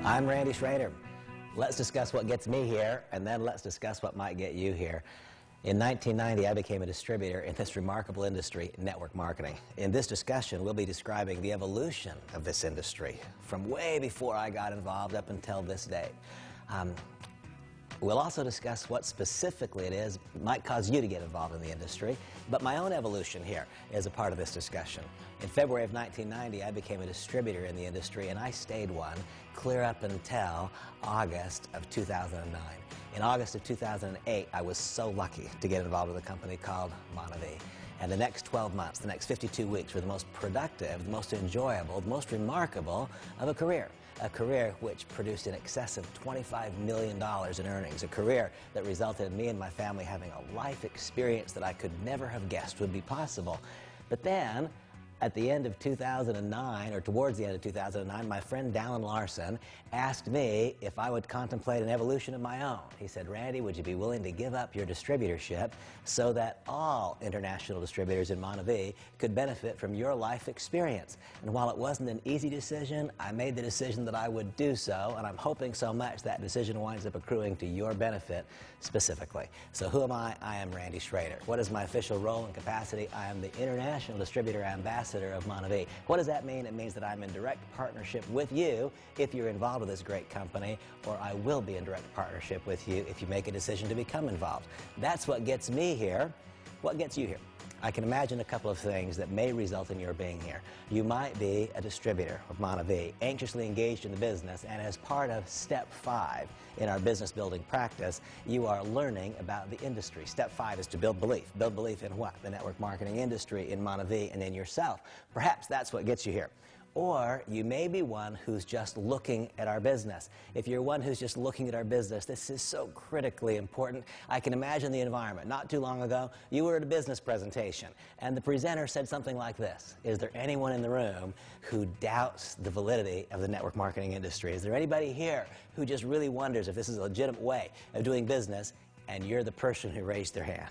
I'm Randy Schrader. Let's discuss what gets me here, and then let's discuss what might get you here. In 1990, I became a distributor in this remarkable industry, network marketing. In this discussion, we'll be describing the evolution of this industry from way before I got involved up until this day. We'll also discuss what specifically it is might cause you to get involved in the industry, but my own evolution here is a part of this discussion. In February of 1990, I became a distributor in the industry, and I stayed one clear up until August of 2009. In August of 2008, I was so lucky to get involved with a company called Monavie. And the next 12 months, the next 52 weeks were the most productive, the most enjoyable, the most remarkable of a career. A career which produced in excess of $25 million in earnings. A career that resulted in me and my family having a life experience that I could never have guessed would be possible. But then, at the end of 2009, or towards the end of 2009, my friend Dallin Larson asked me if I would contemplate an evolution of my own. He said, "Randy, would you be willing to give up your distributorship so that all international distributors in Monavie could benefit from your life experience?" And while it wasn't an easy decision, I made the decision that I would do so, and I'm hoping so much that decision winds up accruing to your benefit specifically. So who am I? I am Randy Schrader. What is my official role and capacity? I am the International Distributor Ambassador of Monavie. What does that mean? It means that I'm in direct partnership with you if you're involved with this great company, or I will be in direct partnership with you if you make a decision to become involved. That's what gets me here. What gets you here? I can imagine a couple of things that may result in your being here. You might be a distributor of Monavie, anxiously engaged in the business, and as part of Step 5 in our business building practice, you are learning about the industry. Step 5 is to build belief. Build belief in what? The network marketing industry, in Monavie, and in yourself. Perhaps that's what gets you here. Or you may be one who's just looking at our business. If you're one who's just looking at our business, this is so critically important. I can imagine the environment. Not too long ago, you were at a business presentation, and the presenter said something like this: "Is there anyone in the room who doubts the validity of the network marketing industry? Is there anybody here who just really wonders if this is a legitimate way of doing business?" And you're the person who raised their hand.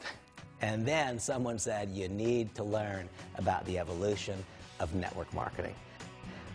And then someone said, "You need to learn about the evolution of network marketing."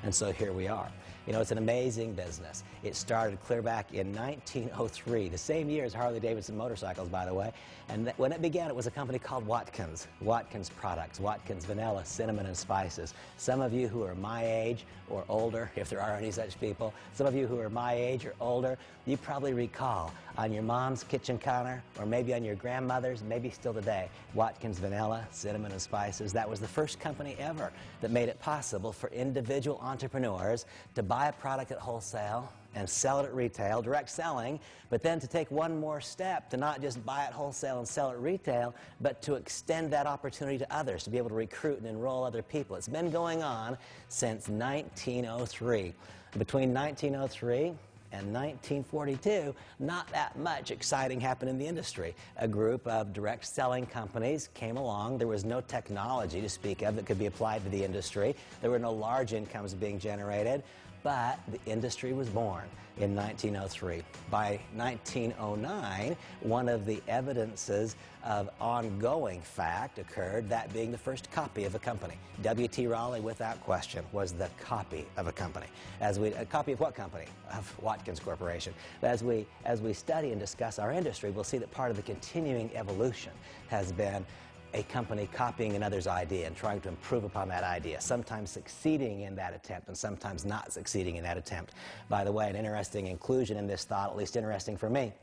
And so here we are. You know, it's an amazing business. It started clear back in 1903, the same year as Harley-Davidson motorcycles, by the way. And when it began, it was a company called Watkins. Watkins Products, Watkins Vanilla, Cinnamon, and Spices. Some of you who are my age or older, if there are any such people, some of you who are my age or older, you probably recall on your mom's kitchen counter, or maybe on your grandmother's, maybe still today, Watkins Vanilla, Cinnamon, and Spices. That was the first company ever that made it possible for individual entrepreneurs to buy a product at wholesale and sell it at retail, direct selling, but then to take one more step, to not just buy it wholesale and sell it at retail, but to extend that opportunity to others, to be able to recruit and enroll other people. It's been going on since 1903. Between 1903 and 1942, not that much exciting happened in the industry. A group of direct selling companies came along. There was no technology to speak of that could be applied to the industry. There were no large incomes being generated, but the industry was born in 1903. By 1909, one of the evidences of ongoing fact occurred, that being the first copy of a company. W.T. Raleigh, without question, was the copy of a company. A copy of what company? Of Watkins Corporation. As we study and discuss our industry, we'll see that part of the continuing evolution has been a company copying another's idea and trying to improve upon that idea, sometimes succeeding in that attempt and sometimes not succeeding in that attempt. By the way, an interesting inclusion in this thought, at least interesting for me,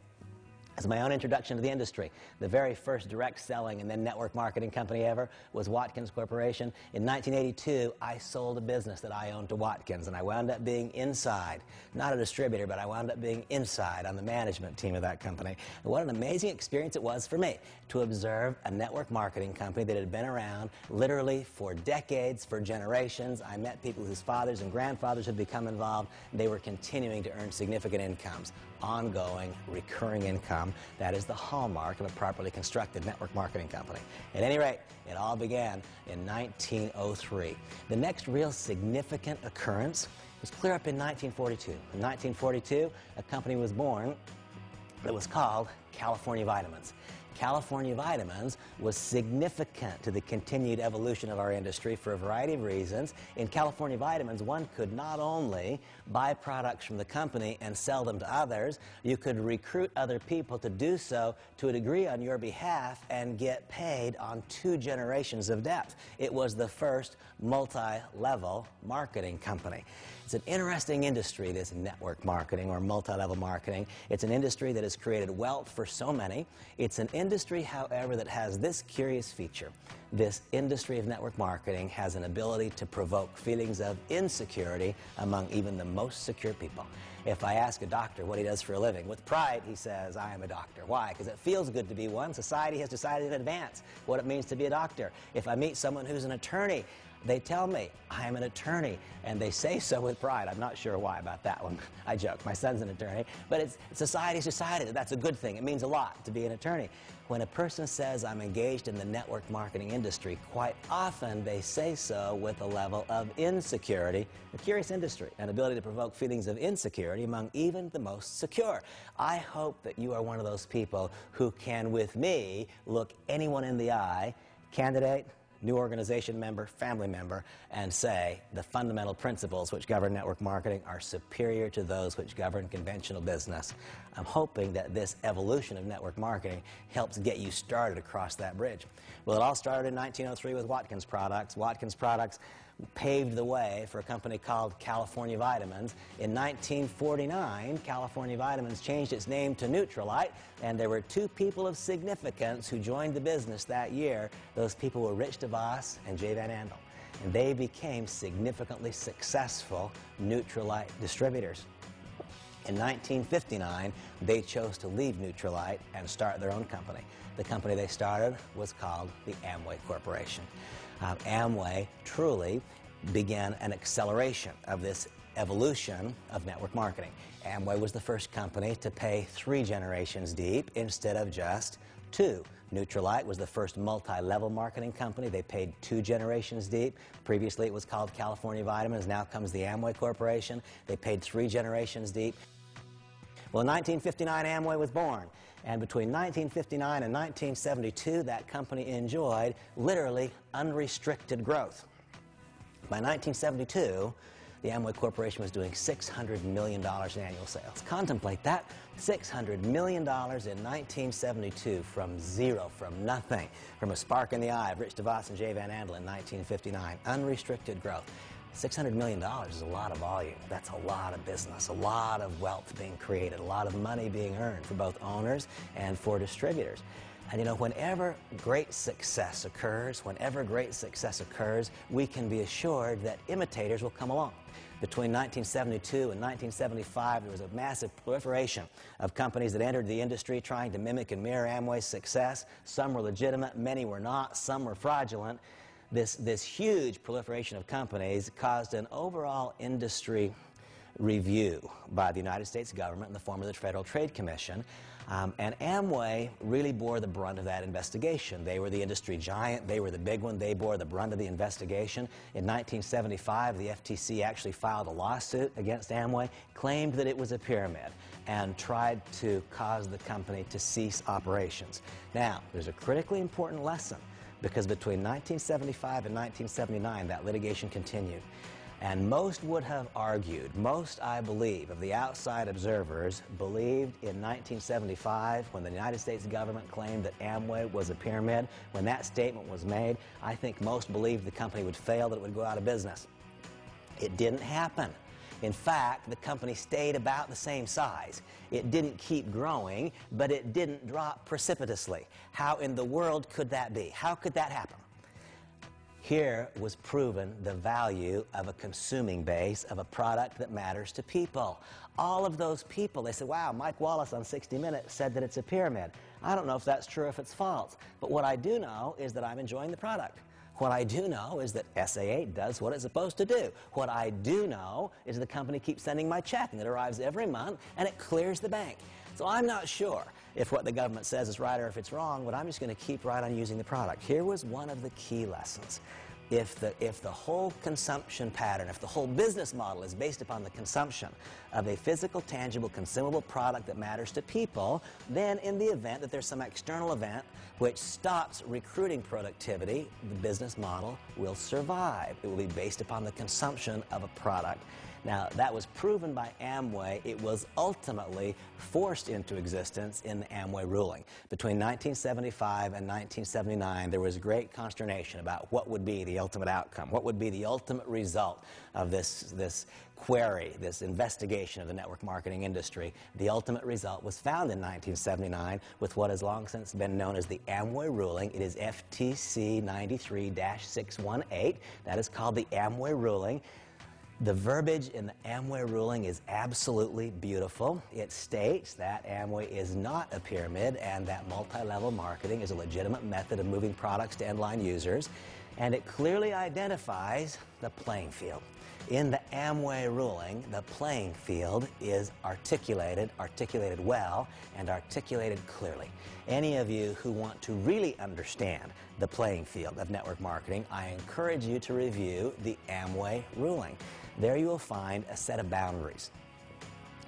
as my own introduction to the industry. The very first direct selling and then network marketing company ever was Watkins Corporation. In 1982, I sold a business that I owned to Watkins, and I wound up being inside, not a distributor, but I wound up being inside on the management team of that company. And what an amazing experience it was for me to observe a network marketing company that had been around literally for decades, for generations. I met people whose fathers and grandfathers had become involved. They were continuing to earn significant incomes, ongoing, recurring income. That is the hallmark of a properly constructed network marketing company. At any rate, it all began in 1903. The next real significant occurrence was clear up in 1942. In 1942, a company was born that was called California Vitamins. California Vitamins was significant to the continued evolution of our industry for a variety of reasons. In California Vitamins, one could not only buy products from the company and sell them to others, you could recruit other people to do so to a degree on your behalf and get paid on 2 generations of depth. It was the first multi-level marketing company. It's an interesting industry, this network marketing or multi-level marketing. It's an industry that has created wealth for so many. It's an industry, however, that has this curious feature. This industry of network marketing has an ability to provoke feelings of insecurity among even the most secure people. If I ask a doctor what he does for a living, with pride he says, I am a doctor. Why? Because it feels good to be one. Society has decided in advance what it means to be a doctor. If I meet someone who's an attorney, they tell me, I am an attorney, and they say so with pride. I'm not sure why about that one. I joke, my son's an attorney, but society's decided that that's a good thing. It means a lot to be an attorney. When a person says, I'm engaged in the network marketing industry, quite often they say so with a level of insecurity. A curious industry, an ability to provoke feelings of insecurity among even the most secure. I hope that you are one of those people who can, with me, look anyone in the eye, candidate, new organization member, family member, and say the fundamental principles which govern network marketing are superior to those which govern conventional business. I'm hoping that this evolution of network marketing helps get you started across that bridge. Well, it all started in 1903 with Watkins Products. Watkins Products paved the way for a company called California Vitamins. In 1949, California Vitamins changed its name to Nutrilite, and there were 2 people of significance who joined the business that year. Those people were Rich DeVos and Jay Van Andel, and they became significantly successful Nutrilite distributors. In 1959, they chose to leave Nutrilite and start their own company. The company they started was called the Amway Corporation. Amway truly began an acceleration of this evolution of network marketing. Amway was the first company to pay 3 generations deep instead of just 2. Nutrilite was the first multi-level marketing company. They paid 2 generations deep. Previously it was called California Vitamins. Now comes the Amway Corporation. They paid 3 generations deep. Well, in 1959, Amway was born. And between 1959 and 1972, that company enjoyed literally unrestricted growth. By 1972, the Amway Corporation was doing $600 million in annual sales. Contemplate that, $600 million in 1972 from zero, from nothing, from a spark in the eye of Rich DeVos and Jay Van Andel in 1959. Unrestricted growth. $600 million is a lot of volume. That's a lot of business, a lot of wealth being created, a lot of money being earned for both owners and for distributors. And you know, whenever great success occurs, we can be assured that imitators will come along. Between 1972 and 1975, there was a massive proliferation of companies that entered the industry trying to mimic and mirror Amway's success. Some were legitimate, many were not, some were fraudulent. This huge proliferation of companies caused an overall industry review by the United States government in the form of the Federal Trade Commission. And Amway really bore the brunt of that investigation. They were the industry giant. They were the big one. They bore the brunt of the investigation. In 1975, the FTC actually filed a lawsuit against Amway, claimed that it was a pyramid, and tried to cause the company to cease operations. Now, there's a critically important lesson, because between 1975 and 1979, that litigation continued. And most would have argued, most, I believe, of the outside observers believed in 1975, when the United States government claimed that Amway was a pyramid, when that statement was made, I think most believed the company would fail, that it would go out of business. It didn't happen. In fact, the company stayed about the same size. It didn't keep growing, but it didn't drop precipitously. How in the world could that be? How could that happen? Here was proven the value of a consuming base, of a product that matters to people. All of those people, they said, wow, Mike Wallace on 60 Minutes said that it's a pyramid. I don't know if that's true or if it's false, but what I do know is that I'm enjoying the product. What I do know is that SA8 does what it's supposed to do. What I do know is the company keeps sending my check, and it arrives every month, and it clears the bank. So I'm not sure if what the government says is right or if it's wrong, but I'm just going to keep right on using the product. Here was one of the key lessons. if the whole consumption pattern, if the whole business model is based upon the consumption of a physical, tangible, consumable product that matters to people, then in the event that there's some external event which stops recruiting productivity, the business model will survive. It will be based upon the consumption of a product. Now, that was proven by Amway. It was ultimately forced into existence in the Amway ruling. Between 1975 and 1979, there was great consternation about what would be the ultimate outcome, what would be the ultimate result of this query, this investigation of the network marketing industry. The ultimate result was found in 1979 with what has long since been known as the Amway ruling. It is FTC 93-618. That is called the Amway ruling. The verbiage in the Amway ruling is absolutely beautiful. It states that Amway is not a pyramid and that multi-level marketing is a legitimate method of moving products to end-line users, and it clearly identifies the playing field. In the Amway ruling, the playing field is articulated well, and articulated clearly. Any of you who want to really understand the playing field of network marketing, I encourage you to review the Amway ruling. There you will find a set of boundaries.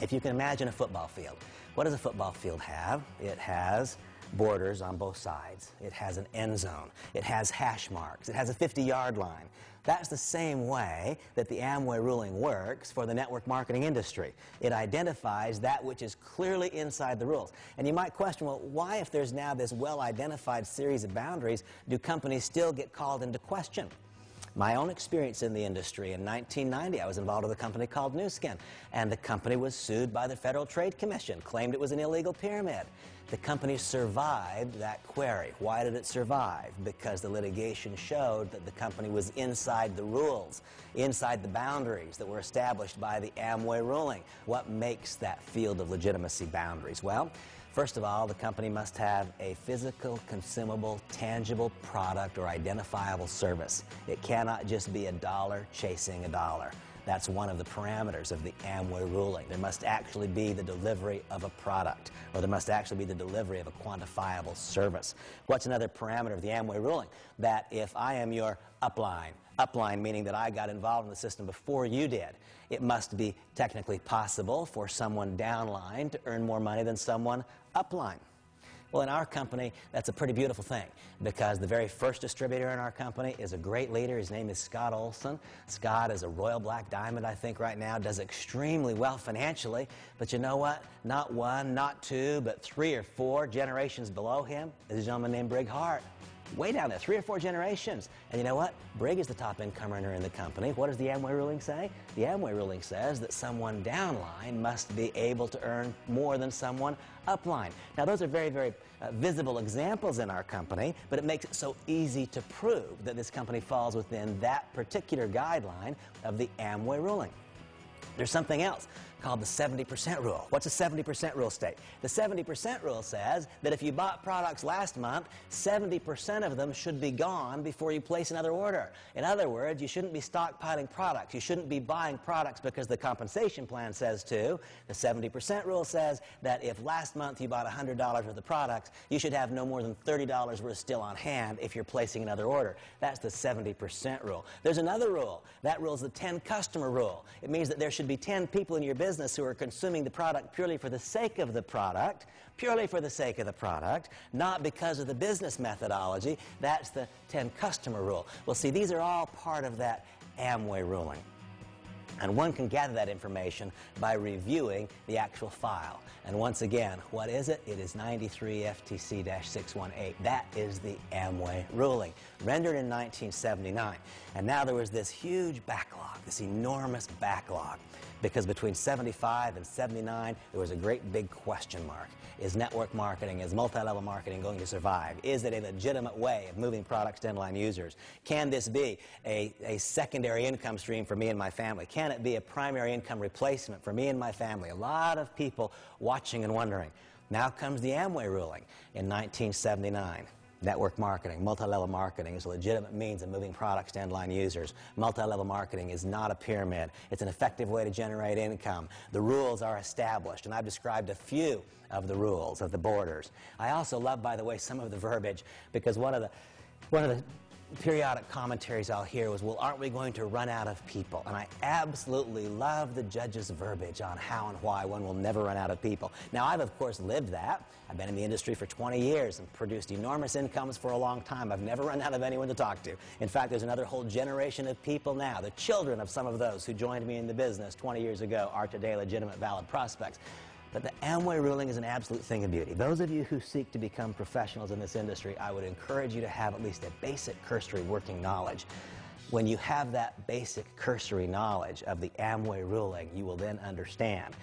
If you can imagine a football field, what does a football field have? It has borders on both sides. It has an end zone. It has hash marks. It has a 50-yard line. That's the same way that the Amway ruling works for the network marketing industry. It identifies that which is clearly inside the rules. And you might question, well, why, if there's now this well-identified series of boundaries, do companies still get called into question? My own experience in the industry, in 1990, I was involved with a company called Nu Skin, and the company was sued by the Federal Trade Commission, claimed it was an illegal pyramid. The company survived that query. Why did it survive? Because the litigation showed that the company was inside the rules, inside the boundaries that were established by the Amway ruling. What makes that field of legitimacy boundaries? Well, first of all, the company must have a physical, consumable, tangible product or identifiable service. It cannot just be a dollar chasing a dollar. That's one of the parameters of the Amway ruling. There must actually be the delivery of a product, or there must actually be the delivery of a quantifiable service. What's another parameter of the Amway ruling? That if I am your upline meaning that I got involved in the system before you did, it must be technically possible for someone downline to earn more money than someone upline. Well, in our company, that's a pretty beautiful thing, because the very first distributor in our company is a great leader. His name is Scott Olson. Scott is a Royal Black Diamond, I think, right now, does extremely well financially. But you know what? Not one, not two, but 3 or 4 generations below him is a gentleman named Brig Hart. Way down there, 3 or 4 generations. And you know what? Brig is the top income earner in the company. What does the Amway ruling say? The Amway ruling says that someone downline must be able to earn more than someone upline. Now, those are very, very visible examples in our company, but it makes it so easy to prove that this company falls within that particular guideline of the Amway ruling. There's something else called the 70% rule. What's a 70% rule state? The 70% rule says that if you bought products last month, 70% of them should be gone before you place another order. In other words, you shouldn't be stockpiling products. You shouldn't be buying products because the compensation plan says to. The 70% rule says that if last month you bought $100 worth of products, you should have no more than $30 worth still on hand if you're placing another order. That's the 70% rule. There's another rule. That rule is the 10 customer rule. It means that there should be 10 people in your business who are consuming the product purely for the sake of the product, not because of the business methodology. That's the 10 customer rule. Well, see, these are all part of that Amway ruling. And one can gather that information by reviewing the actual file. And once again, what is it? It is 93 FTC-618. That is the Amway ruling, rendered in 1979. And now there was this huge backlog, this enormous backlog, because between 75 and 79, there was a great big question mark. Is network marketing, is multi-level marketing going to survive? Is it a legitimate way of moving products to end-line users? Can this be a secondary income stream for me and my family? Can it be a primary income replacement for me and my family? A lot of people watching and wondering. Now comes the Amway ruling in 1979. Network marketing, multi-level marketing is a legitimate means of moving products to end-line users. Multi-level marketing is not a pyramid. It's an effective way to generate income. The rules are established, and I've described a few of the rules, of the borders. I also love, by the way, some of the verbiage, because one of the periodic commentaries I'll hear was, well, aren't we going to run out of people? And I absolutely love the judge's verbiage on how and why one will never run out of people. Now, I've, of course, lived that. I've been in the industry for 20 years and produced enormous incomes for a long time. I've never run out of anyone to talk to. In fact, there's another whole generation of people now. The children of some of those who joined me in the business 20 years ago are today legitimate, valid prospects. But the Amway ruling is an absolute thing of beauty. Those of you who seek to become professionals in this industry, I would encourage you to have at least a basic cursory working knowledge. When you have that basic cursory knowledge of the Amway ruling, you will then understand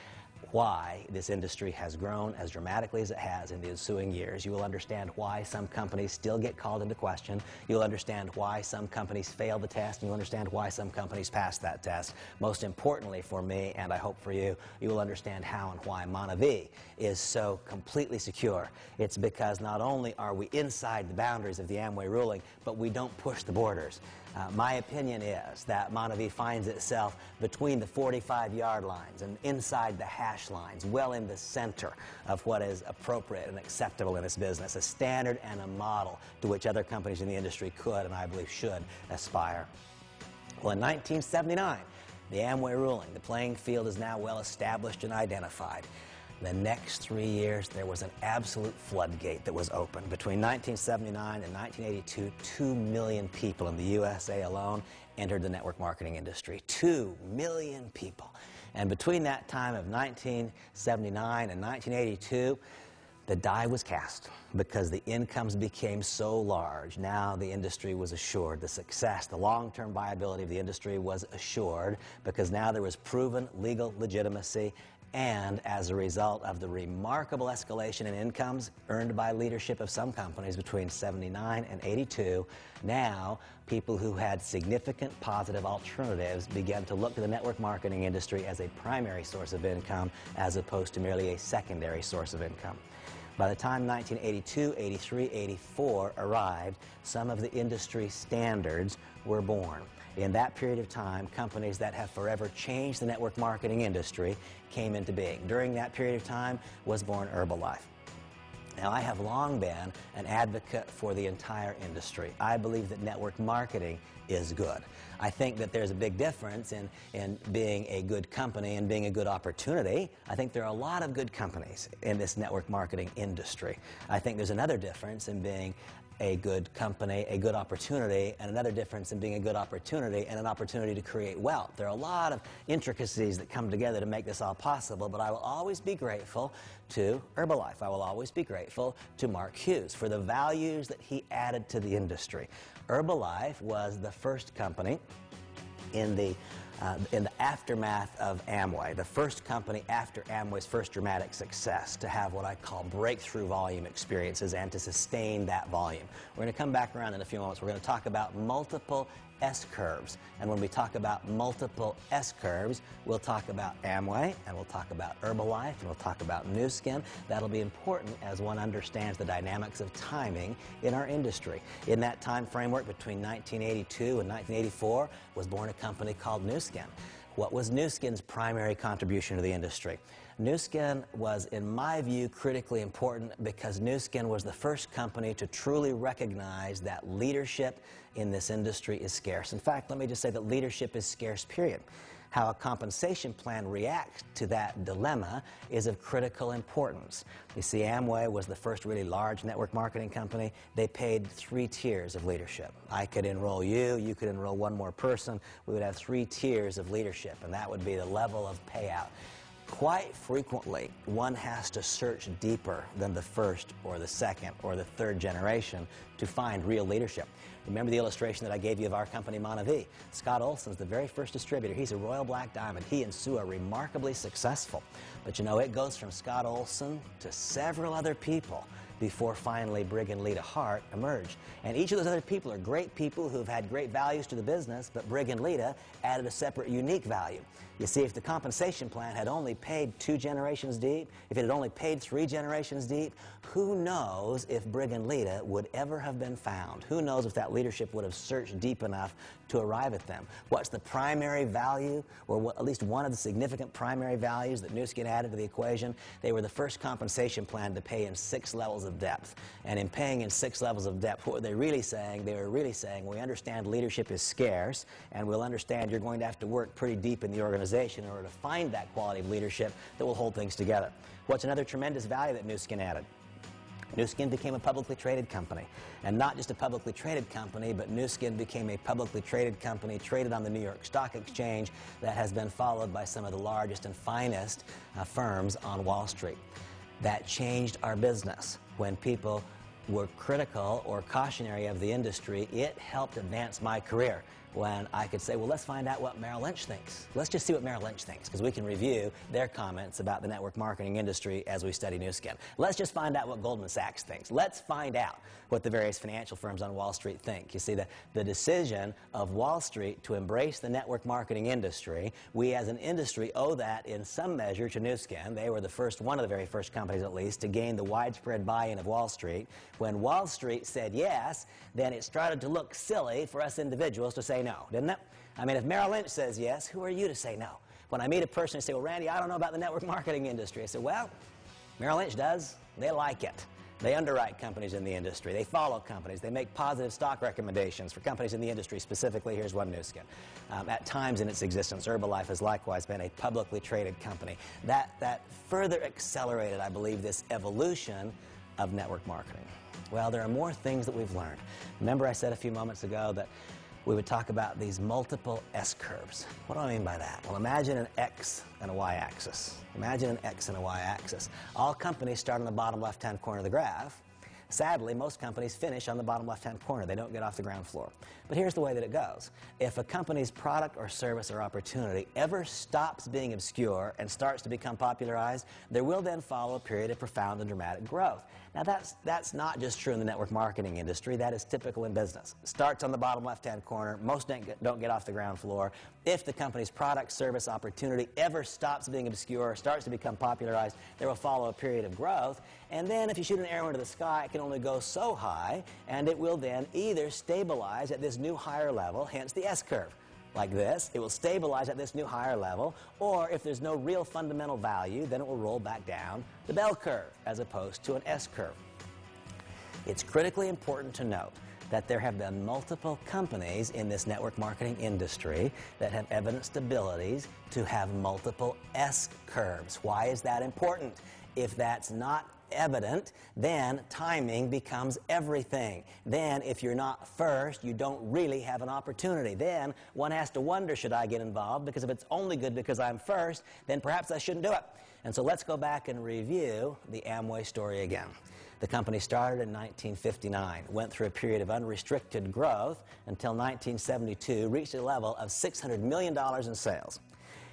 why this industry has grown as dramatically as it has in the ensuing years. You will understand why some companies still get called into question. You'll understand why some companies fail the test, and you'll understand why some companies pass that test. Most importantly for me, and I hope for you, you will understand how and why Monavie is so completely secure. It's because not only are we inside the boundaries of the Amway ruling, but we don't push the borders. My opinion is that Monavie finds itself between the 45-yard lines and inside the hash lines, well in the center of what is appropriate and acceptable in this business, a standard and a model to which other companies in the industry could and I believe should aspire. Well, in 1979, the Amway ruling, the playing field is now well established and identified. The next 3 years, there was an absolute floodgate that was opened. Between 1979 and 1982, 2 million people in the USA alone entered the network marketing industry. 2 million people. And between that time of 1979 and 1982, the die was cast because the incomes became so large. Now the industry was assured. The success, the long-term viability of the industry was assured because now there was proven legal legitimacy. And as a result of the remarkable escalation in incomes earned by leadership of some companies between 79 and 82, now people who had significant positive alternatives began to look to the network marketing industry as a primary source of income as opposed to merely a secondary source of income. By the time 1982, 83, 84 arrived, some of the industry standards were born. In that period of time, companies that have forever changed the network marketing industry came into being. During that period of time was born Herbalife. Now, I have long been an advocate for the entire industry. I believe that network marketing is good. I think that there's a big difference in being a good company and being a good opportunity. I think there are a lot of good companies in this network marketing industry. I think there's another difference in being a good company, a good opportunity, and another difference in being a good opportunity and an opportunity to create wealth. There are a lot of intricacies that come together to make this all possible, but I will always be grateful to Herbalife. I will always be grateful to Mark Hughes for the values that he added to the industry. Herbalife was the first company in the aftermath of Amway, the first company after Amway's first dramatic success to have what I call breakthrough volume experiences and to sustain that volume. We're going to come back around in a few moments. We're going to talk about multiple S-curves. And when we talk about multiple S-curves, we'll talk about Amway, and we'll talk about Herbalife, and we'll talk about Nu Skin. That'll be important as one understands the dynamics of timing in our industry. In that time framework between 1982 and 1984 was born a company called Nu Skin. What was Nu Skin's primary contribution to the industry? Nu Skin was, in my view, critically important because Nu Skin was the first company to truly recognize that leadership in this industry is scarce. In fact, let me just say that leadership is scarce, period. How a compensation plan reacts to that dilemma is of critical importance. You see, Amway was the first really large network marketing company. They paid 3 tiers of leadership. I could enroll you, you could enroll one more person. We would have 3 tiers of leadership, and that would be the level of payout. Quite frequently, one has to search deeper than the first or the second or the third generation to find real leadership. Remember the illustration that I gave you of our company, Monavie. Scott Olson's the very first distributor. He's a Royal Black Diamond. He and Sue are remarkably successful. But you know, it goes from Scott Olson to several other people before finally Brig and Lita Hart emerged. And each of those other people are great people who have had great values to the business, but Brig and Lita added a separate, unique value. You see, if the compensation plan had only paid 2 generations deep, if it had only paid 3 generations deep, who knows if Brig and Lita would ever have been found? Who knows if that leadership would have searched deep enough to arrive at them? What's the primary value, or at least one of the significant primary values that Nu Skin added to the equation? They were the first compensation plan to pay in 6 levels levels of depth. And in paying in 6 levels of depth, what were they really saying? They were really saying, we understand leadership is scarce, and we'll understand you're going to have to work pretty deep in the organization in order to find that quality of leadership that will hold things together. What's another tremendous value that Nu Skin added? Nu Skin became a publicly traded company. And not just a publicly traded company, but Nu Skin became a publicly traded company traded on the New York Stock Exchange that has been followed by some of the largest and finest firms on Wall Street. That changed our business. When people were critical or cautionary of the industry, it helped advance my career. When I could say, well, let's find out what Merrill Lynch thinks. Let's just see what Merrill Lynch thinks, because we can review their comments about the network marketing industry as we study Nu Skin. Let's just find out what Goldman Sachs thinks. Let's find out what the various financial firms on Wall Street think. You see, the decision of Wall Street to embrace the network marketing industry, we as an industry owe that in some measure to Nu Skin. They were the first, one of the very first companies at least, to gain the widespread buy-in of Wall Street. When Wall Street said yes, then it started to look silly for us individuals to say no, didn't it? I mean, if Merrill Lynch says yes, who are you to say no? When I meet a person and say, well, Randy, I don't know about the network marketing industry, I say, well, Merrill Lynch does. They like it. They underwrite companies in the industry. They follow companies. They make positive stock recommendations for companies in the industry. Specifically, here's one Nu Skin. At times in its existence, Herbalife has likewise been a publicly traded company. That further accelerated, I believe, this evolution of network marketing. Well, there are more things that we've learned. Remember I said a few moments ago that we would talk about these multiple S-curves. What do I mean by that? Well, imagine an X and a Y-axis. Imagine an X and a Y-axis. All companies start on the bottom left-hand corner of the graph. Sadly, most companies finish on the bottom left-hand corner. They don't get off the ground floor. But here's the way that it goes. If a company's product or service or opportunity ever stops being obscure and starts to become popularized, there will then follow a period of profound and dramatic growth. Now, that's not just true in the network marketing industry. That is typical in business. It starts on the bottom left-hand corner. Most don't get off the ground floor. If the company's product, service, opportunity ever stops being obscure, starts to become popularized, there will follow a period of growth. And then if you shoot an arrow into the sky, it can only go so high, and it will then either stabilize at this new higher level, hence the S-curve. Like this, it will stabilize at this new higher level, or if there's no real fundamental value, then it will roll back down the bell curve as opposed to an S-curve. It's critically important to note that there have been multiple companies in this network marketing industry that have evidenced abilities to have multiple S-curves. Why is that important? If that's not evident, then timing becomes everything. Then if you're not first, you don't really have an opportunity. Then one has to wonder, should I get involved? Because if it's only good because I'm first, then perhaps I shouldn't do it. And so let's go back and review the Amway story again. The company started in 1959, went through a period of unrestricted growth until 1972, reached a level of $600 million in sales.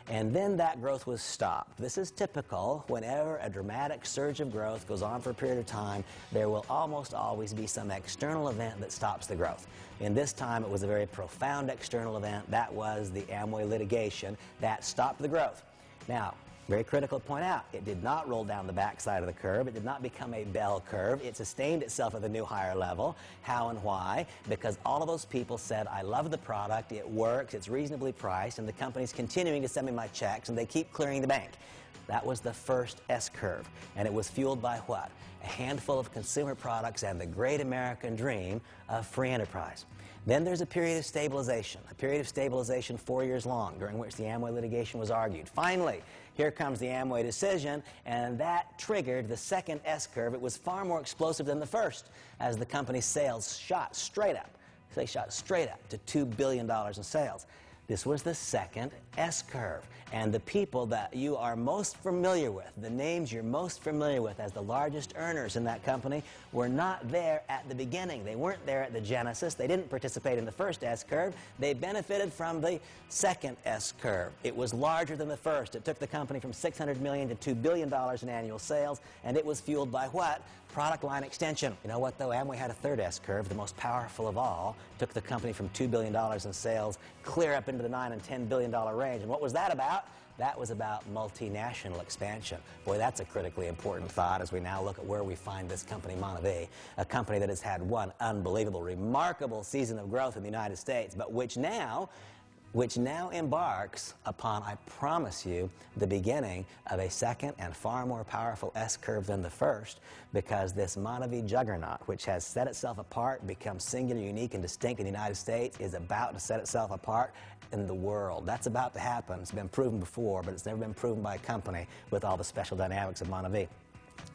And then that growth was stopped. This is typical. Whenever a dramatic surge of growth goes on for a period of time, there will almost always be some external event that stops the growth. In this time, it was a very profound external event. That was the Amway litigation that stopped the growth. Now, very critical to point out, it did not roll down the backside of the curve. It did not become a bell curve. It sustained itself at the new higher level. How and why? Because all of those people said, I love the product, it works, it's reasonably priced, and the company's continuing to send me my checks, and they keep clearing the bank. That was the first S-curve, and it was fueled by what? A handful of consumer products and the great American dream of free enterprise. Then there's a period of stabilization 4 years long, during which the Amway litigation was argued. Finally, here comes the Amway decision, and that triggered the second S-curve. It was far more explosive than the first, as the company's sales shot straight up. They shot straight up to $2 billion in sales. This was the second S-curve. And the people that you are most familiar with, the names you're most familiar with as the largest earners in that company, were not there at the beginning. They weren't there at the genesis. They didn't participate in the first S-curve. They benefited from the second S-curve. It was larger than the first. It took the company from $600 million to $2 billion in annual sales, and it was fueled by what? Product line extension. You know what, though? Amway had a third S-curve, the most powerful of all. Took the company from $2 billion in sales clear up into the $9 and $10 billion range. And what was that about? That was about multinational expansion. Boy, that's a critically important thought as we now look at where we find this company, Monavie, a company that has had one unbelievable, remarkable season of growth in the United States, but which now which now embarks upon, I promise you, the beginning of a second and far more powerful S-curve than the first, because this Montevideo juggernaut, which has set itself apart, become singular, unique, and distinct in the United States, is about to set itself apart in the world. That's about to happen. It's been proven before, but it's never been proven by a company with all the special dynamics of Montevideo.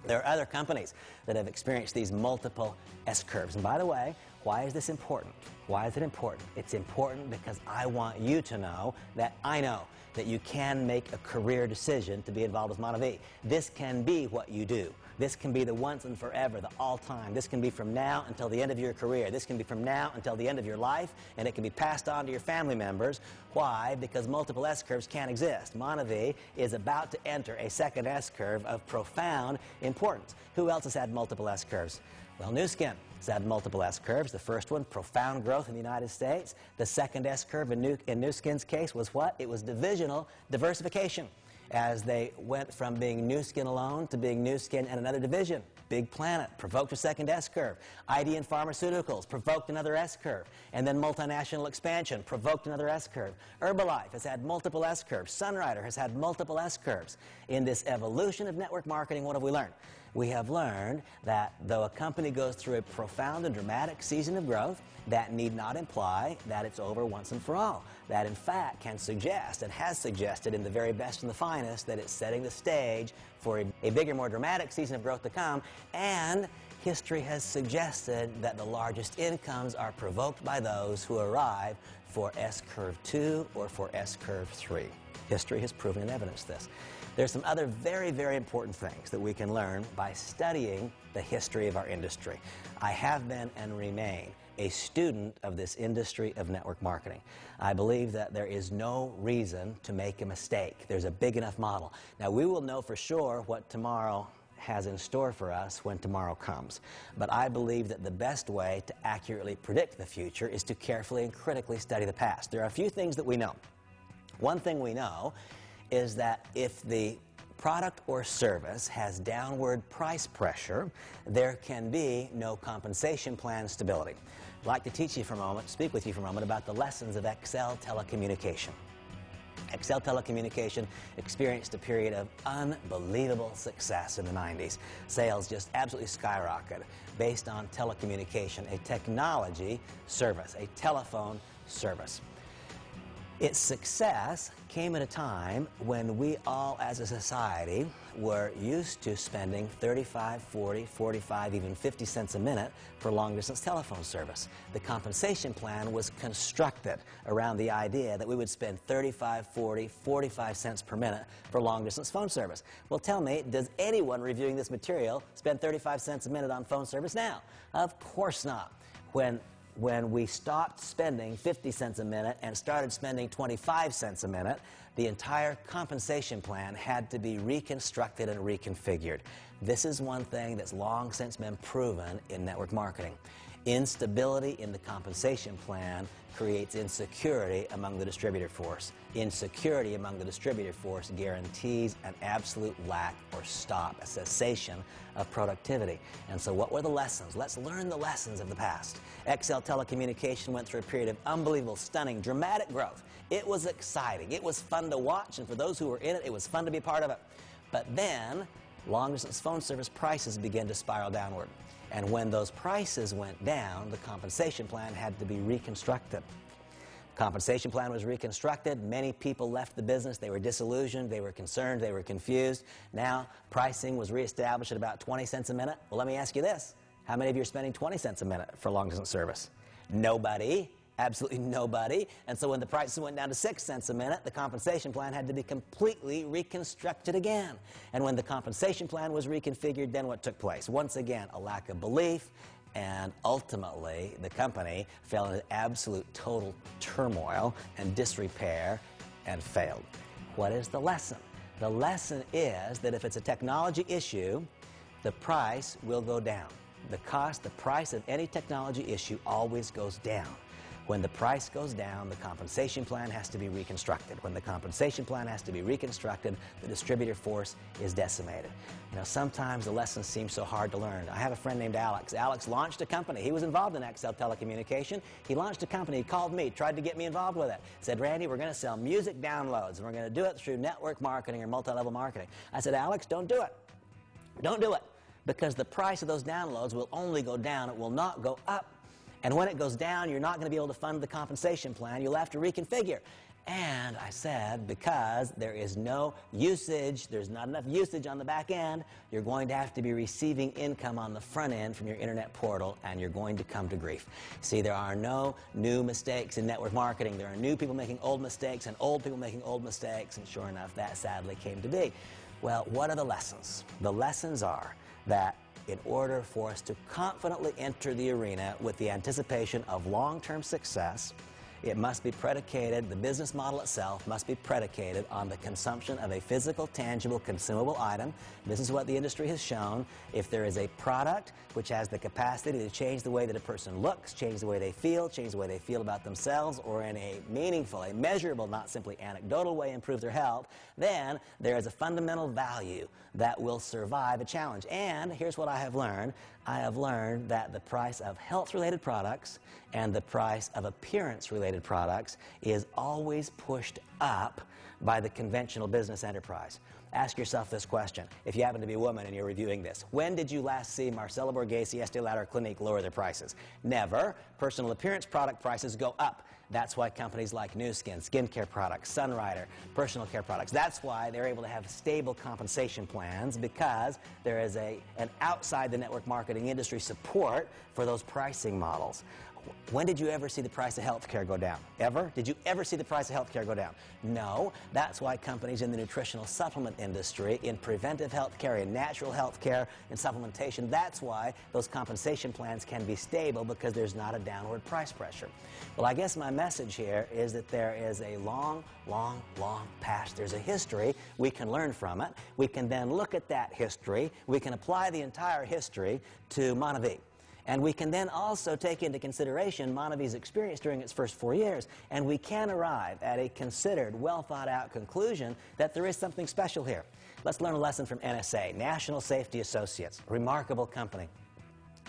There are other companies that have experienced these multiple S-curves. And by the way, why is this important? Why is it important? It's important because I want you to know that I know that you can make a career decision to be involved with Montevideo. This can be what you do. This can be the once and forever, the all-time. This can be from now until the end of your career. This can be from now until the end of your life, and it can be passed on to your family members. Why? Because multiple S-curves can't exist. Montevideo is about to enter a second S-curve of profound importance. Who else has had multiple S-curves? Well, Nu Skin has had multiple S-curves. The first one, profound growth in the United States. The second S-curve in Nu Skin's case was what? It was divisional diversification, as they went from being Nu Skin alone to being Nu Skin and another division. Big Planet provoked a second S-curve. ID and Pharmaceuticals provoked another S-curve. And then multinational expansion provoked another S-curve. Herbalife has had multiple S-curves. Sunrider has had multiple S-curves. In this evolution of network marketing, what have we learned? We have learned that though a company goes through a profound and dramatic season of growth, that need not imply that it's over once and for all. That, in fact, can suggest and has suggested in the very best and the finest that it's setting the stage for a bigger, more dramatic season of growth to come, and history has suggested that the largest incomes are provoked by those who arrive for S-curve 2 or for S-curve 3. History has proven and evidenced this. There's some other very, very important things that we can learn by studying the history of our industry. I have been and remain a student of this industry of network marketing. I believe that there is no reason to make a mistake. There's a big enough model. Now, we will know for sure what tomorrow has in store for us when tomorrow comes. But I believe that the best way to accurately predict the future is to carefully and critically study the past. There are a few things that we know. One thing we know is that if the product or service has downward price pressure, there can be no compensation plan stability. I'd like to teach you for a moment, speak with you for a moment about the lessons of XL telecommunication. XL telecommunication experienced a period of unbelievable success in the 90s. Sales just absolutely skyrocketed based on telecommunication, a technology service, a telephone service. Its success came at a time when we all as a society were used to spending 35, 40, 45, even 50 cents a minute for long-distance telephone service. The compensation plan was constructed around the idea that we would spend 35, 40, 45 cents per minute for long-distance phone service. Well, tell me, does anyone reviewing this material spend 35 cents a minute on phone service now? Of course not. When we stopped spending 50 cents a minute and started spending 25 cents a minute, the entire compensation plan had to be reconstructed and reconfigured. This is one thing that's long since been proven in network marketing. Instability in the compensation plan creates insecurity among the distributor force. Insecurity among the distributor force guarantees an absolute lack or stop, a cessation of productivity. And so what were the lessons? Let's learn the lessons of the past. XL Telecommunication went through a period of unbelievable, stunning, dramatic growth. It was exciting. It was fun to watch, and for those who were in it, it was fun to be a part of it. But then, long-distance phone service prices began to spiral downward. And when those prices went down, the compensation plan had to be reconstructed. The compensation plan was reconstructed. Many people left the business. They were disillusioned. They were concerned. They were confused. Now, pricing was reestablished at about 20 cents a minute. Well, let me ask you this. How many of you are spending 20 cents a minute for long-distance service? Nobody. Absolutely nobody. And so when the prices went down to 6 cents a minute, the compensation plan had to be completely reconstructed again. And when the compensation plan was reconfigured, then what took place? Once again, a lack of belief, and ultimately the company fell into absolute total turmoil and disrepair and failed. What is the lesson? The lesson is that if it's a technology issue, the price will go down. The price of any technology issue always goes down. When the price goes down, the compensation plan has to be reconstructed. When the compensation plan has to be reconstructed, the distributor force is decimated. You know, sometimes the lessons seem so hard to learn. I have a friend named Alex. Alex launched a company. He was involved in XL telecommunication. He launched a company. He called me, tried to get me involved with it. Said, Randy, we're going to sell music downloads, and we're going to do it through network marketing or multi-level marketing. I said, Alex, don't do it. Don't do it, because the price of those downloads will only go down. It will not go up. And when it goes down, you're not going to be able to fund the compensation plan. You'll have to reconfigure. And I said, because there is no usage, there's not enough usage on the back end, you're going to have to be receiving income on the front end from your internet portal, and you're going to come to grief. See, there are no new mistakes in network marketing. There are new people making old mistakes and old people making old mistakes, and sure enough, that sadly came to be. Well, what are the lessons? The lessons are that in order for us to confidently enter the arena with the anticipation of long-term success, it must be predicated, the business model itself must be predicated on the consumption of a physical, tangible, consumable item. This is what the industry has shown. If there is a product which has the capacity to change the way that a person looks, change the way they feel about themselves, or in a meaningful, a measurable, not simply anecdotal way improve their health, then there is a fundamental value that will survive a challenge. And here's what I have learned. I have learned that the price of health-related products and the price of appearance-related products is always pushed up by the conventional business enterprise. Ask yourself this question. If you happen to be a woman and you're reviewing this, when did you last see Marcella Borghese, Estee Lauder, Clinique lower their prices? Never. Personal appearance product prices go up. That's why companies like Nu Skin, skincare products, Sunrider, personal care products, that's why they're able to have stable compensation plans, because there is an outside the network marketing industry support for those pricing models. When did you ever see the price of healthcare go down? Ever? Did you ever see the price of healthcare go down? No. That's why companies in the nutritional supplement industry, in preventive healthcare, in natural healthcare, in supplementation, that's why those compensation plans can be stable, because there's not a downward price pressure. Well, I guess my message here is that there is a long past. There's a history. We can learn from it. We can then look at that history. We can apply the entire history to Monavie. And we can then also take into consideration Monavie's experience during its first 4 years, and we can arrive at a considered, well-thought-out conclusion that there is something special here. Let's learn a lesson from NSA, National Safety Associates, a remarkable company.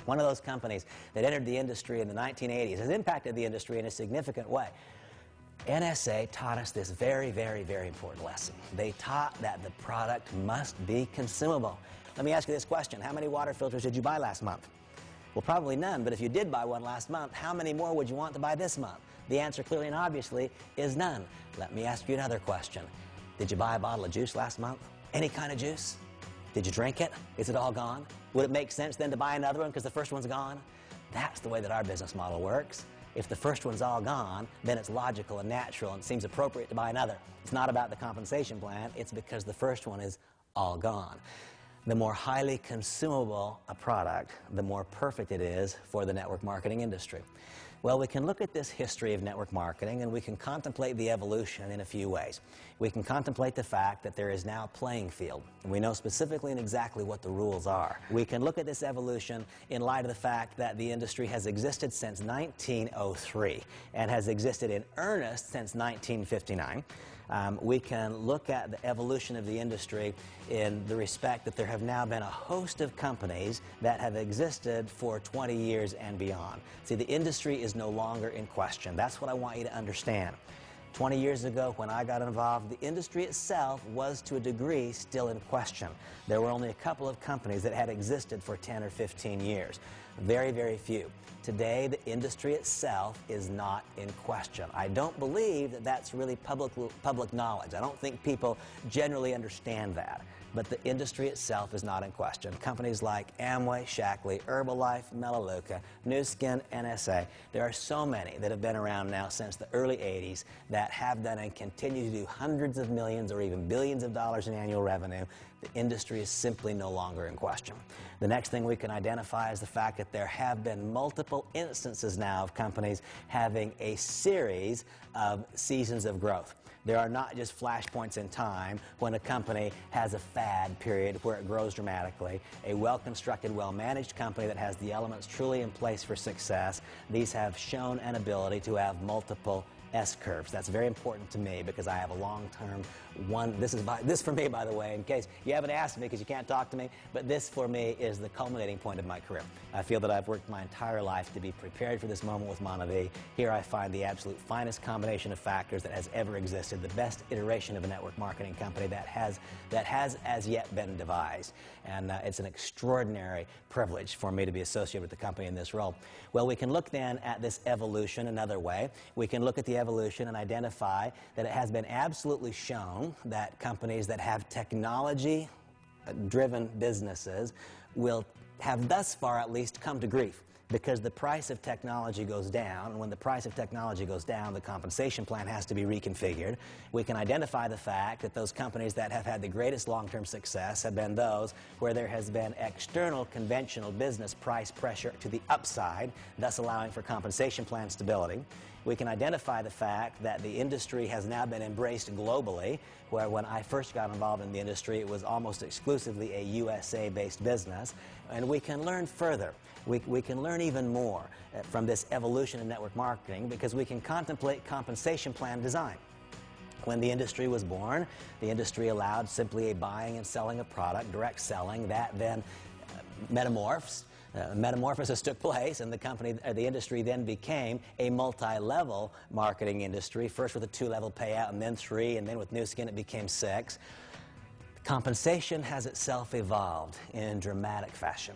One of those companies that entered the industry in the 1980s, has impacted the industry in a significant way. NSA taught us this very important lesson. They taught that the product must be consumable. Let me ask you this question. How many water filters did you buy last month? Well, probably none, but if you did buy one last month, how many more would you want to buy this month? The answer clearly and obviously is none. Let me ask you another question. Did you buy a bottle of juice last month? Any kind of juice? Did you drink it? Is it all gone? Would it make sense then to buy another one because the first one's gone? That's the way that our business model works. If the first one's all gone, then it's logical and natural and it seems appropriate to buy another. It's not about the compensation plan, it's because the first one is all gone. The more highly consumable a product, the more perfect it is for the network marketing industry. Well, we can look at this history of network marketing and we can contemplate the evolution in a few ways. We can contemplate the fact that there is now a playing field, and we know specifically and exactly what the rules are. We can look at this evolution in light of the fact that the industry has existed since 1903 and has existed in earnest since 1959. We can look at the evolution of the industry in the respect that there have now been a host of companies that have existed for 20 years and beyond. See, the industry is no longer in question. That's what I want you to understand. 20 years ago, when I got involved, the industry itself was, to a degree, still in question. There were only a couple of companies that had existed for 10 or 15 years. Very few. Today, the industry itself is not in question. I don't believe that that's really public knowledge. I don't think people generally understand that. But the industry itself is not in question. Companies like Amway, Shackley, Herbalife, Melaleuca, Nu Skin, NSA, there are so many that have been around now since the early 80s that have done and continue to do hundreds of millions or even billions of dollars in annual revenue. The industry is simply no longer in question. The next thing we can identify is the fact that there have been multiple instances now of companies having a series of seasons of growth. There are not just flashpoints in time when a company has a fad period where it grows dramatically. A well-constructed, well-managed company that has the elements truly in place for success, these have shown an ability to have multiple S-curves. That's very important to me because I have a long-term one. This for me, by the way, in case you haven't asked me because you can't talk to me, but this for me is the culminating point of my career. I feel that I've worked my entire life to be prepared for this moment with Monavie. Here I find the absolute finest combination of factors that has ever existed, the best iteration of a network marketing company that has as yet been devised. And it's an extraordinary privilege for me to be associated with the company in this role. Well, we can look then at this evolution another way. We can look at the evolution and identify that it has been absolutely shown that companies that have technology-driven businesses will have thus far at least come to grief because the price of technology goes down, and when the price of technology goes down, the compensation plan has to be reconfigured. We can identify the fact that those companies that have had the greatest long-term success have been those where there has been external conventional business price pressure to the upside, thus allowing for compensation plan stability. We can identify the fact that the industry has now been embraced globally, where when I first got involved in the industry, it was almost exclusively a USA-based business. And we can learn further. We can learn even more from this evolution in network marketing because we can contemplate compensation plan design. When the industry was born, the industry allowed simply a buying and selling of product, direct selling, that then metamorphs. Metamorphosis took place, and the industry then became a multi-level marketing industry, first with a 2-level payout, and then 3, and then with new skin it became 6. Compensation has itself evolved in dramatic fashion,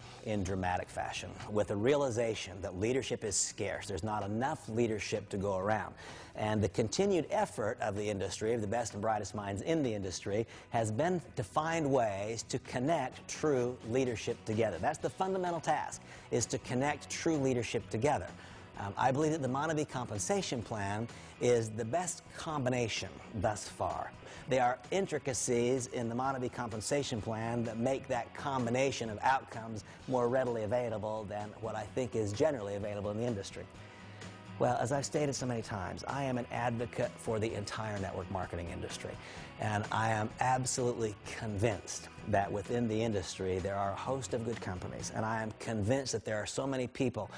with the realization that leadership is scarce. There's not enough leadership to go around. And the continued effort of the industry, of the best and brightest minds in the industry, has been to find ways to connect true leadership together. That's the fundamental task, is to connect true leadership together. I believe that the Monavie compensation plan is the best combination thus far. There are intricacies in the Monavie compensation plan that make that combination of outcomes more readily available than what I think is generally available in the industry. Well, as I've stated so many times, I am an advocate for the entire network marketing industry. And I am absolutely convinced that within the industry there are a host of good companies. And I am convinced that there are so many people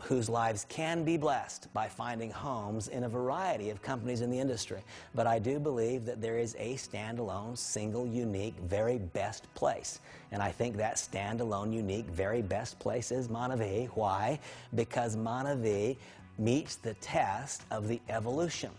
whose lives can be blessed by finding homes in a variety of companies in the industry. But I do believe that there is a standalone, single, unique, very best place. And I think that standalone, unique, very best place is Monavie. Why? Because Monavie meets the test of the evolution.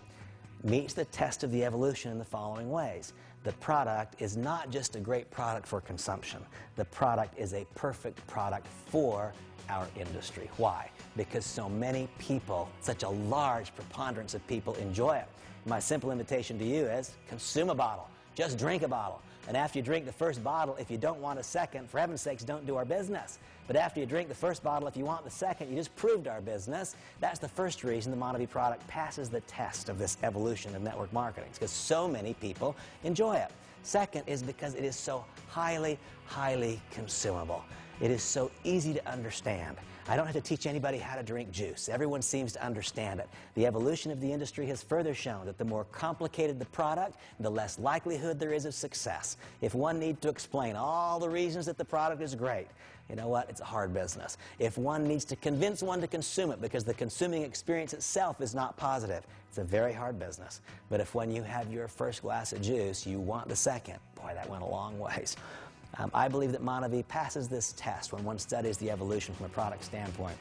Meets the test of the evolution in the following ways. The product is not just a great product for consumption. The product is a perfect product for our industry. Why? Because so many people, such a large preponderance of people enjoy it. My simple invitation to you is consume a bottle. Just drink a bottle. And after you drink the first bottle, if you don't want a second, for heaven's sakes, don't do our business. But after you drink the first bottle, if you want the second, you just proved our business. That's the first reason the Monavie product passes the test of this evolution of network marketing. It's because so many people enjoy it. Second is because it is so highly, highly consumable. It is so easy to understand. I don't have to teach anybody how to drink juice. Everyone seems to understand it. The evolution of the industry has further shown that the more complicated the product, the less likelihood there is of success. If one needs to explain all the reasons that the product is great, you know what? It's a hard business. If one needs to convince one to consume it because the consuming experience itself is not positive, it's a very hard business. But if when you have your first glass of juice, you want the second, boy, that went a long ways. I believe that Monavie passes this test when one studies the evolution from a product standpoint.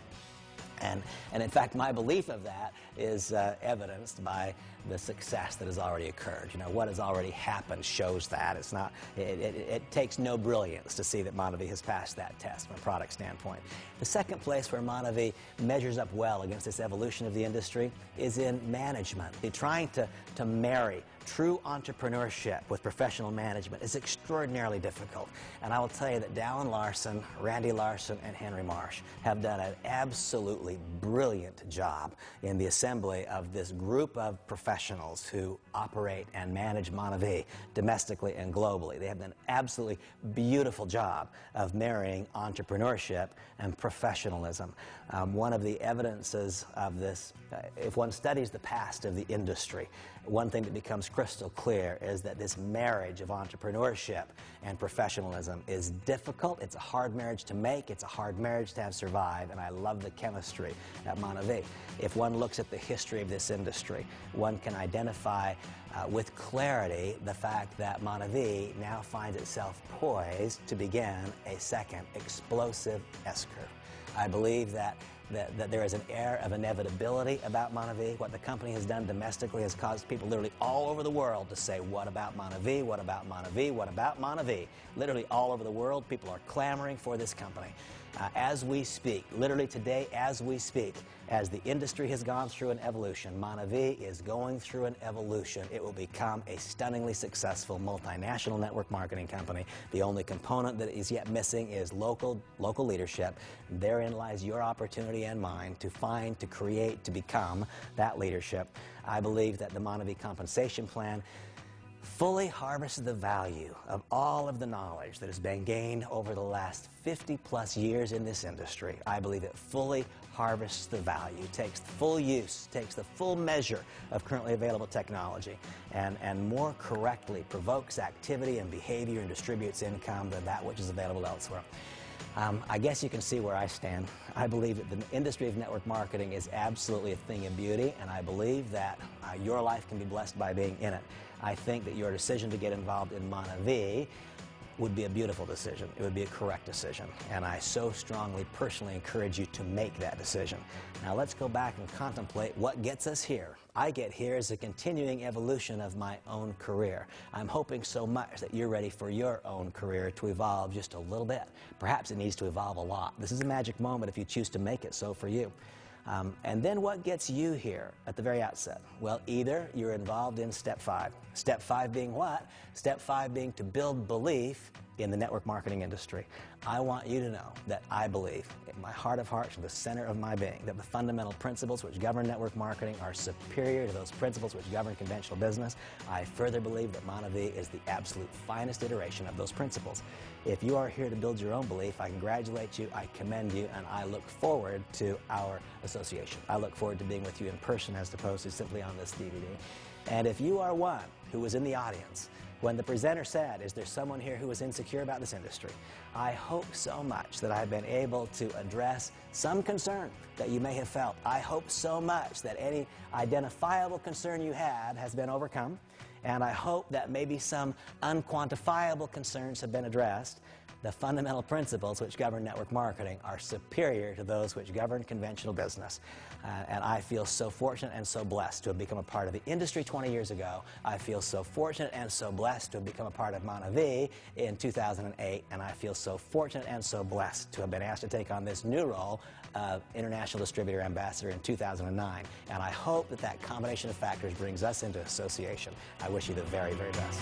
And in fact, my belief of that is evidenced by the success that has already occurred. You know, what has already happened shows that. It's not, it takes no brilliance to see that Monavie has passed that test from a product standpoint. The second place where Monavie measures up well against this evolution of the industry is in management. They're trying to marry true entrepreneurship with professional management is extraordinarily difficult. And I will tell you that Dallin Larson, Randy Larson, and Henry Marsh have done an absolutely brilliant job in the assembly of this group of professionals who operate and manage Monavie domestically and globally. They have done an absolutely beautiful job of marrying entrepreneurship and professionalism. One of the evidences of this, if one studies the past of the industry, one thing that becomes crystal clear is that this marriage of entrepreneurship and professionalism is difficult. It's a hard marriage to make. It's a hard marriage to have survive, and I love the chemistry at Monavie. If one looks at the history of this industry, one can identify with clarity the fact that Monavie now finds itself poised to begin a second explosive S-curve. I believe that there is an air of inevitability about Monavie. What the company has done domestically has caused people literally all over the world to say, what about Monavie? What about Monavie? What about Monavie? Literally all over the world, people are clamoring for this company. As we speak, literally today as we speak, as the industry has gone through an evolution, Monavie is going through an evolution. It will become a stunningly successful multinational network marketing company. The only component that is yet missing is local leadership. Therein lies your opportunity and mine to find, to create, to become that leadership. I believe that the Monavie compensation plan fully harvests the value of all of the knowledge that has been gained over the last 50-plus years in this industry. I believe it fully harvests the value, takes the full use, takes the full measure of currently available technology, and more correctly provokes activity and behavior and distributes income than that which is available elsewhere. I guess you can see where I stand. I believe that the industry of network marketing is absolutely a thing of beauty, and I believe that your life can be blessed by being in it. I think that your decision to get involved in Monavie would be a beautiful decision. It would be a correct decision, and I so strongly, personally encourage you to make that decision. Now let's go back and contemplate what gets us here. I get here as a continuing evolution of my own career. I'm hoping so much that you're ready for your own career to evolve just a little bit. Perhaps it needs to evolve a lot. This is a magic moment if you choose to make it so for you. And then what gets you here at the very outset? Well, either you're involved in step 5. Step 5 being what? Step 5 being to build belief in the network marketing industry. I want you to know that I believe, in my heart of hearts, in the center of my being, that the fundamental principles which govern network marketing are superior to those principles which govern conventional business. I further believe that Monavie is the absolute finest iteration of those principles. If you are here to build your own belief, I congratulate you, I commend you, and I look forward to our association. I look forward to being with you in person as opposed to simply on this DVD. And if you are one who was in the audience when the presenter said, is there someone here who is insecure about this industry? I hope so much that I've been able to address some concern that you may have felt. I hope so much that any identifiable concern you had has been overcome, and I hope that maybe some unquantifiable concerns have been addressed. The fundamental principles which govern network marketing are superior to those which govern conventional business. And I feel so fortunate and so blessed to have become a part of the industry 20 years ago. I feel so fortunate and so blessed to have become a part of Monavie in 2008. And I feel so fortunate and so blessed to have been asked to take on this new role of International Distributor Ambassador in 2009. And I hope that that combination of factors brings us into association. I wish you the very, very best.